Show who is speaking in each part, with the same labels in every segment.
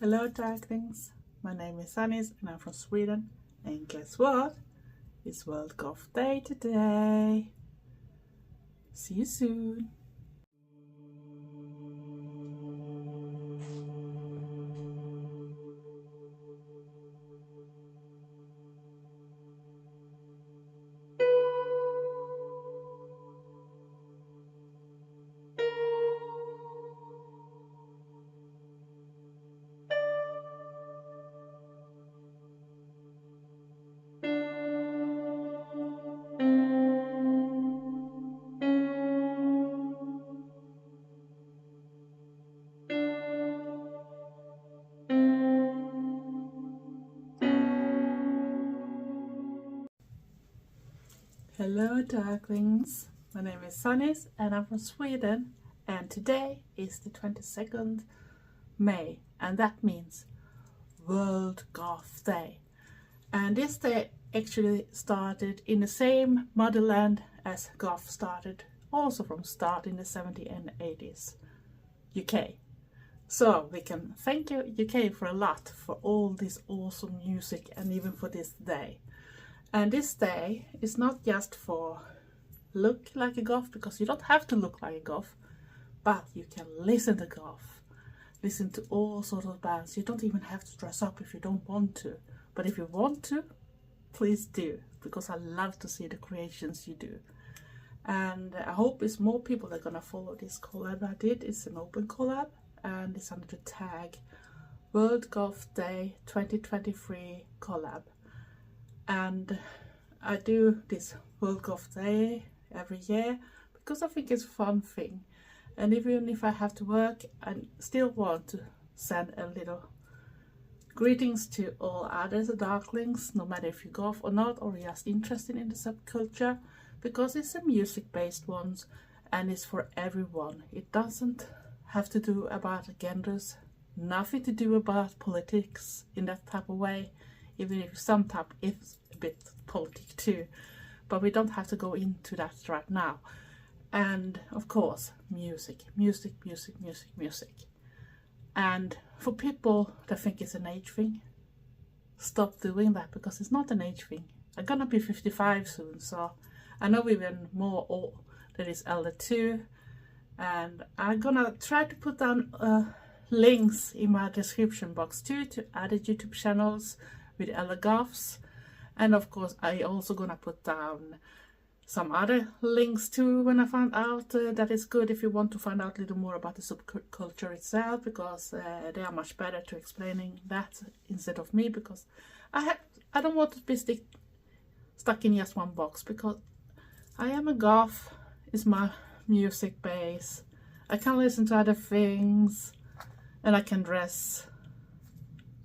Speaker 1: Hello darklings, my name is Sanniz and I'm from Sweden, and guess what? It's World Goth Day today. See you soon. Hello darklings, my name is Sanniz and I'm from Sweden, and today is the 22nd May and that means World Goth Day. And this day actually started in the same motherland as Goth started, also from start in the 70s and 80s, UK. So we can thank you UK for a lot for all this awesome music and even for this day. And this day is not just for look like a goth, because you don't have to look like a goth, but you can listen to goth, listen to all sorts of bands. You don't even have to dress up if you don't want to, but if you want to, please do, because I love to see the creations you do. And I hope it's more people that are gonna follow this collab I did. It's an open collab and it's under the tag World Goth Day 2023 collab. And I do this World Goth Day every year because I think it's a fun thing, and even if I have to work, I still want to send a little greetings to all others darklings, no matter if you goth or not, or just interested in the subculture, because it's a music based one and it's for everyone. It doesn't have to do about genders, nothing to do about politics in that type of way, even if some type is a bit politic too, but we don't have to go into that right now. And of course, music. And for people that think it's an age thing, stop doing that, because it's not an age thing. I'm gonna be 55 soon, so I know even more old that is elder too, and I'm gonna try to put down links in my description box too to other YouTube channels with Eldergoths. And of course I also gonna put down some other links too when I found out that it's good if you want to find out a little more about the subculture itself, because they are much better to explaining that instead of me, because I don't want to be stuck in just one box, because I am a goth, is my music base. I can listen to other things and I can dress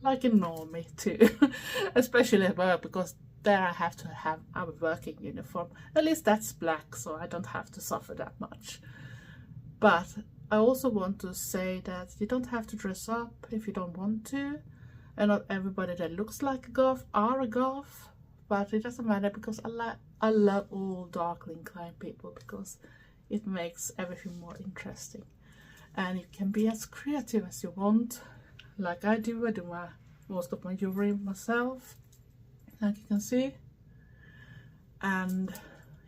Speaker 1: like a normie too, especially at work, because there I have to have our working uniform. At least that's black, so I don't have to suffer that much. But I also want to say that you don't have to dress up if you don't want to, and not everybody that looks like a goth are a goth, but it doesn't matter, because I love all darkling kind people, because it makes everything more interesting. And you can be as creative as you want, like I do most of my jewelry myself, like you can see. And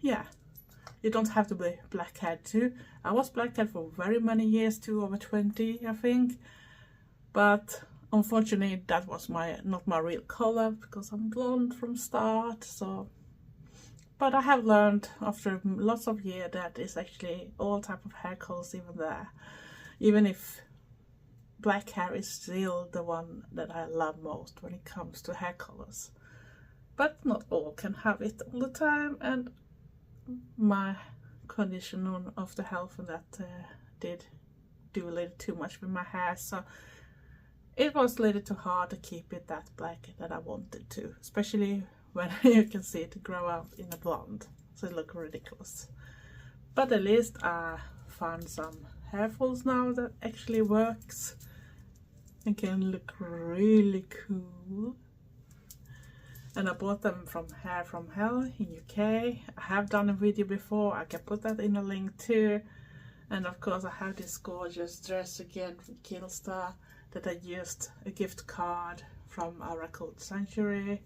Speaker 1: yeah, you don't have to be black-haired too. I was black-haired for very many years too, over 20 I think, but unfortunately that was not my real color, because I'm blonde from start. So, but I have learned after lots of years that it's actually all type of hair colors even there, even if black hair is still the one that I love most when it comes to hair colors. But not all can have it all the time, and my condition of the health and that did do a little too much with my hair, so it was a little too hard to keep it that black that I wanted to, especially when you can see it grow out in a blonde, so it looks ridiculous. But at least I found some hair folds now that actually works and can look really cool. And I bought them from Hair From Hell in UK. I have done a video before, I can put that in a link too. And of course I have this gorgeous dress again from Killstar that I used a gift card from our Kult sanctuary,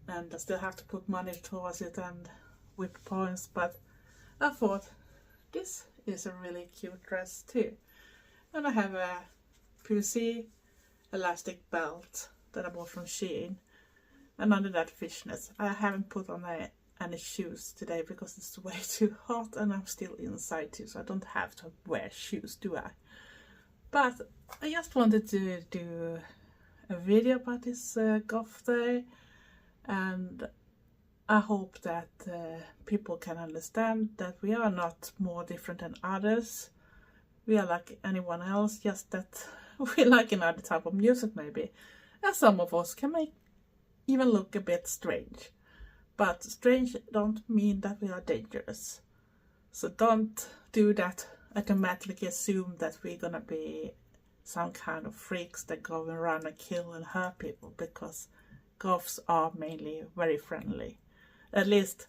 Speaker 1: and I still have to put money towards it and whip points, but I thought this is a really cute dress too. And I have a PVC elastic belt that I bought from Shein, and under that fishnets. I haven't put on any shoes today because it's way too hot and I'm still inside too, so I don't have to wear shoes, do I? But I just wanted to do a video about this Goth Day, and I hope that people can understand that we are not more different than others. We are like anyone else, just that we like another type of music maybe. And some of us can even look a bit strange. But strange don't mean that we are dangerous. So don't do that automatically assume that we're gonna be some kind of freaks that go around and kill and hurt people, because Goths are mainly very friendly. At least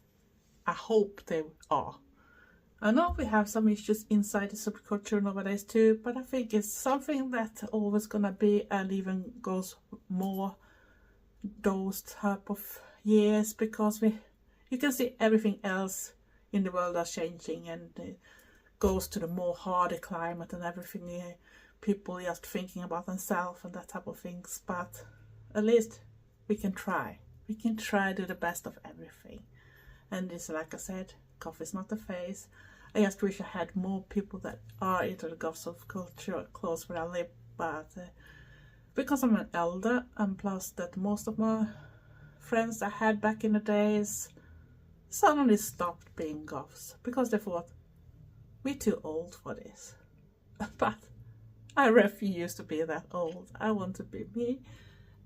Speaker 1: I hope they are. I know we have some issues inside the subculture nowadays too, but I think it's something that always gonna be, and even goes more those type of years, because you can see everything else in the world are changing, and it goes to the more harder climate and everything. People just thinking about themselves and that type of things, but at least we can try. We can try to do the best of everything. And it's like I said, Goth is not a phase. I just wish I had more people that are into the Goth subculture close where I live, but because I'm an elder, and plus that most of my friends I had back in the days suddenly stopped being Goths because they thought, we're too old for this. But I refuse to be that old. I want to be me,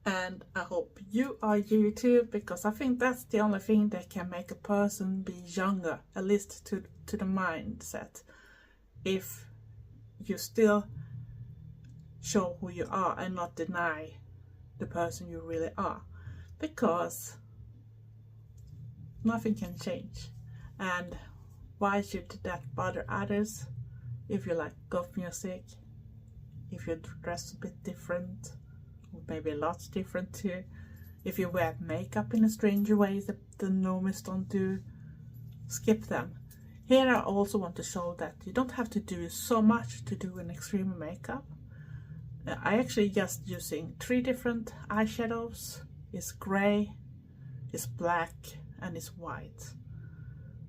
Speaker 1: and I hope you are you too, because I think that's the only thing that can make a person be younger, at least to the mindset. If you still show who you are and not deny the person you really are, because nothing can change. And why should that bother others? If you like Goth music, if you dress a bit different, or maybe lots different too, if you wear makeup in a strange way that the normies don't do, skip them. Here I also want to show that you don't have to do so much to do an extreme makeup. I actually just using 3 different eyeshadows. It's grey, it's black, and it's white.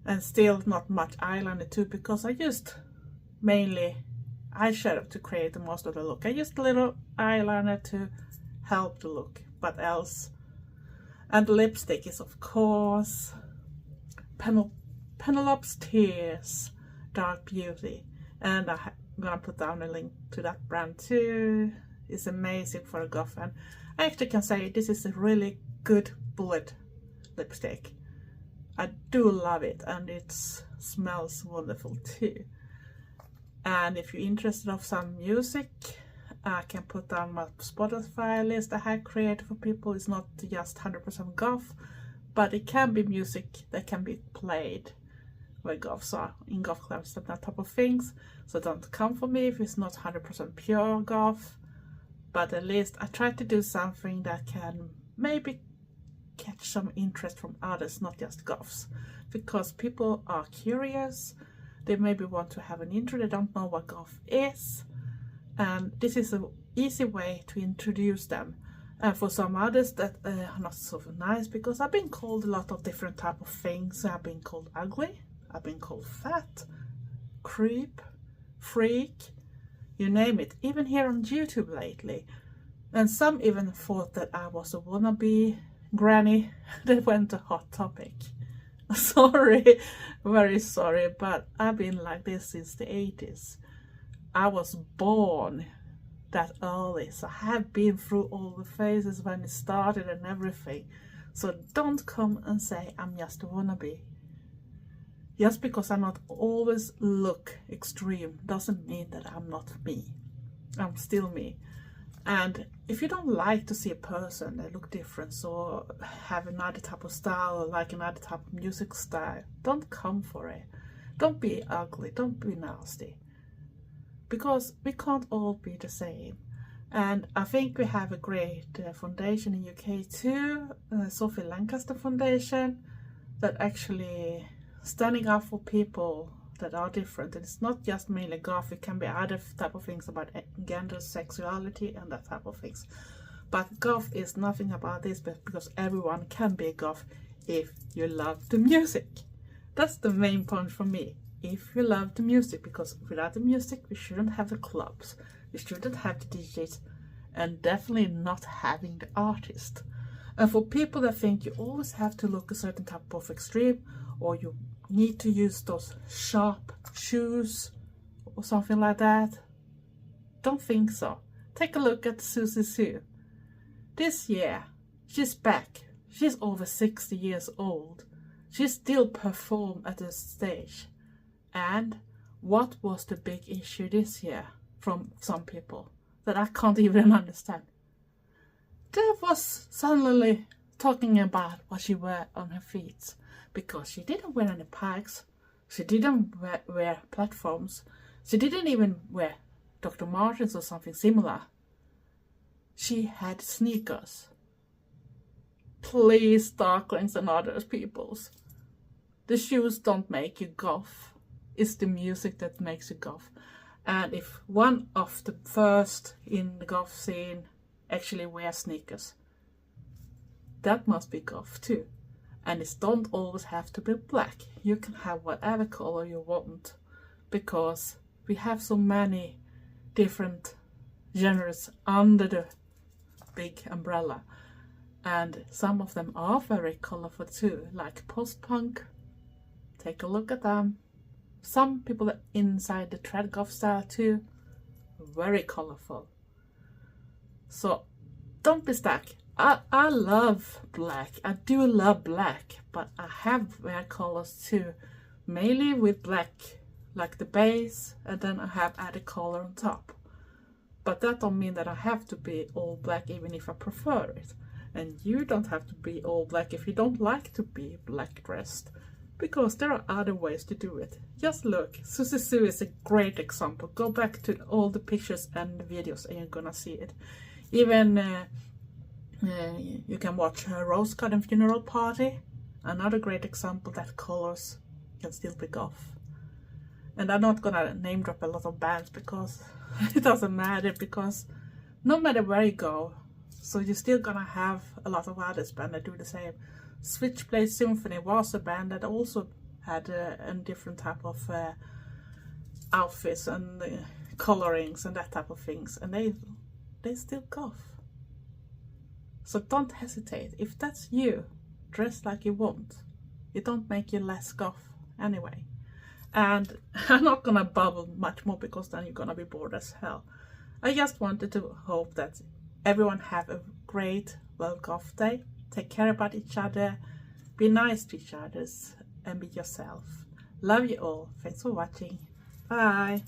Speaker 1: And still not much eyeliner too, because I used mainly eyeshadow to create the most of the look. I used a little eyeliner to help the look, but else. And the lipstick is of course Penelope's Tears Dark Beauty, and I'm gonna put down a link to that brand too. It's amazing for a Goth, and I actually can say this is a really good bullet lipstick. I do love it, and it smells wonderful too. And if you're interested of some music, I can put down my Spotify list I had created for people. It's not just 100% Goth, but it can be music that can be played where Goths are in Goth clubs and that type of things. So don't come for me if it's not 100% pure Goth, but at least I try to do something that can maybe catch some interest from others, not just Goths, because people are curious. They maybe want to have an intro, they don't know what Goth is, and this is an easy way to introduce them. And for some others that are not so nice, because I've been called a lot of different type of things. I've been called ugly, I've been called fat, creep, freak, you name it, even here on YouTube lately. And some even thought that I was a wannabe granny that went to Hot Topic. Sorry, very sorry, but I've been like this since the 80s. I was born that early, so I have been through all the phases when it started and everything. So don't come and say I'm just a wannabe. Just because I not always look extreme doesn't mean that I'm not me. I'm still me. And if you don't like to see a person that look different, or have another type of style, or like another type of music style, don't come for it. Don't be ugly, don't be nasty. Because we can't all be the same. And I think we have a great foundation in UK too, Sophie Lancaster Foundation, that actually standing up for people that are different. And it's not just mainly goth, it can be other type of things about gender, sexuality and that type of things. But goth is nothing about this, but because everyone can be goth if you love the music. That's the main point for me. If you love the music, because without the music we shouldn't have the clubs, we shouldn't have the DJs, and definitely not having the artist. And for people that think you always have to look a certain type of extreme, or you need to use those sharp shoes or something like that, don't think so. Take a look at Susie Sue. This year she's back. She's over 60 years old. She still performs at the stage. And what was the big issue this year from some people that I can't even understand? There was suddenly talking about what she wore on her feet, because she didn't wear any pikes, she didn't wear platforms, she didn't even wear Dr. Martens or something similar. She had sneakers. Please, Darklings and other peoples, the shoes don't make you goth. It's the music that makes you goth. And if one of the first in the goth scene actually wears sneakers, that must be goth too. And it don't always have to be black. You can have whatever color you want, because we have so many different genres under the big umbrella, and some of them are very colorful too, like post-punk. Take a look at them. Some people are inside the trad goth style too, very colorful. So don't be stuck. I love black, I do love black, but I have wear colors too, mainly with black, like the base, and then I have added color on top. But that don't mean that I have to be all black even if I prefer it. And you don't have to be all black if you don't like to be black dressed, because there are other ways to do it. Just look, Susie Sue is a great example. Go back to all the pictures and the videos and you're gonna see it. Even you can watch her Rose Garden Funeral Party, another great example that colors can still be goth. And I'm not gonna name drop a lot of bands because it doesn't matter, because no matter where you go, so you're still gonna have a lot of others bands that do the same. Switchblade Symphony was a band that also had a different type of outfits and colorings and that type of things, and they still goth. So don't hesitate. If that's you, dress like you want. It don't make you less goth anyway. And I'm not gonna bubble much more, because then you're gonna be bored as hell. I just wanted to hope that everyone have a great World Goth Day. Take care about each other, be nice to each other, and be yourself. Love you all. Thanks for watching. Bye.